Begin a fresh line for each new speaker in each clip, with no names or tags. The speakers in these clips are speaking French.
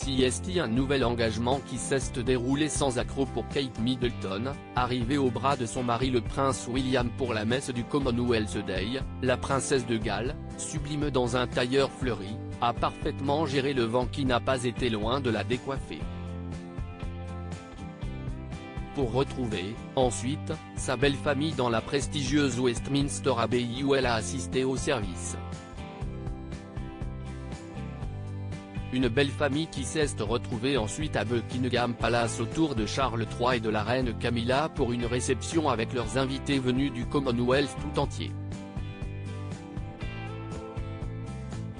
CST. Un nouvel engagement qui cesse de dérouler sans accroc pour Kate Middleton, arrivée au bras de son mari le prince William pour la messe du Commonwealth Day. La princesse de Galles, sublime dans un tailleur fleuri, a parfaitement géré le vent qui n'a pas été loin de la décoiffer. Pour retrouver, ensuite, sa belle famille dans la prestigieuse Westminster Abbey où elle a assisté au service. Une belle famille qui s'est retrouvée ensuite à Buckingham Palace autour de Charles III et de la reine Camilla pour une réception avec leurs invités venus du Commonwealth tout entier.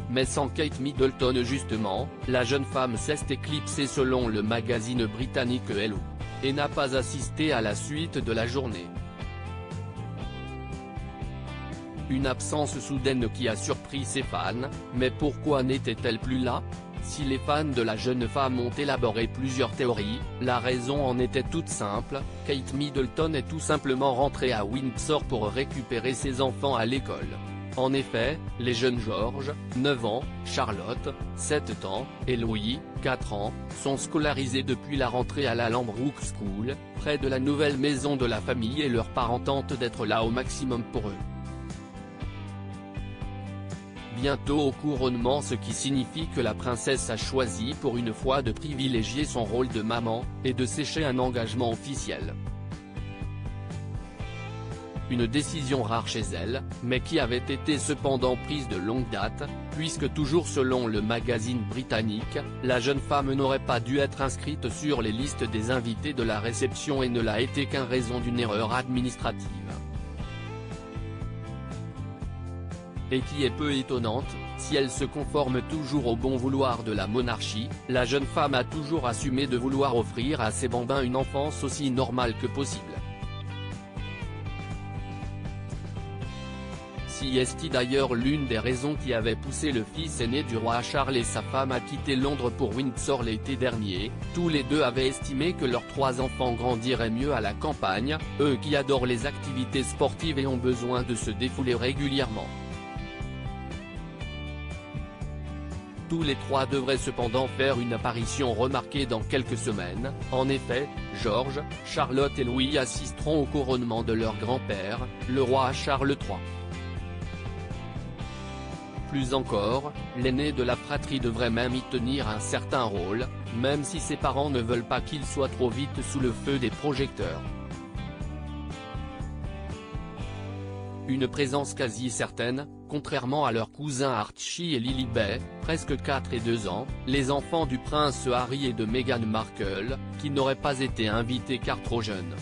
Mais sans Kate Middleton justement, la jeune femme s'est éclipsée selon le magazine britannique Hello, et n'a pas assisté à la suite de la journée. Une absence soudaine qui a surpris ses fans, mais pourquoi n'était-elle plus là ? Si les fans de la jeune femme ont élaboré plusieurs théories, la raison en était toute simple, Kate Middleton est tout simplement rentrée à Windsor pour récupérer ses enfants à l'école. En effet, les jeunes George, 9 ans, Charlotte, 7 ans, et Louis, 4 ans, sont scolarisés depuis la rentrée à la Lambrook School, près de la nouvelle maison de la famille et leurs parents tentent d'être là au maximum pour eux. Bientôt au couronnement, ce qui signifie que la princesse a choisi pour une fois de privilégier son rôle de maman, et de sécher un engagement officiel. Une décision rare chez elle, mais qui avait été cependant prise de longue date, puisque toujours selon le magazine britannique, la jeune femme n'aurait pas dû être inscrite sur les listes des invités de la réception et ne l'a été qu'en raison d'une erreur administrative. Et qui est peu étonnante, si elle se conforme toujours au bon vouloir de la monarchie, la jeune femme a toujours assumé de vouloir offrir à ses bambins une enfance aussi normale que possible. CST d'ailleurs l'une des raisons qui avait poussé le fils aîné du roi Charles et sa femme à quitter Londres pour Windsor l'été dernier. Tous les deux avaient estimé que leurs 3 enfants grandiraient mieux à la campagne, eux qui adorent les activités sportives et ont besoin de se défouler régulièrement. Tous les 3 devraient cependant faire une apparition remarquée dans quelques semaines. En effet, George, Charlotte et Louis assisteront au couronnement de leur grand-père, le roi Charles III. Plus encore, l'aîné de la fratrie devrait même y tenir un certain rôle, même si ses parents ne veulent pas qu'il soit trop vite sous le feu des projecteurs. Une présence quasi certaine, contrairement à leurs cousins Archie et Lilibet, presque 4 et 2 ans, les enfants du prince Harry et de Meghan Markle, qui n'auraient pas été invités car trop jeunes.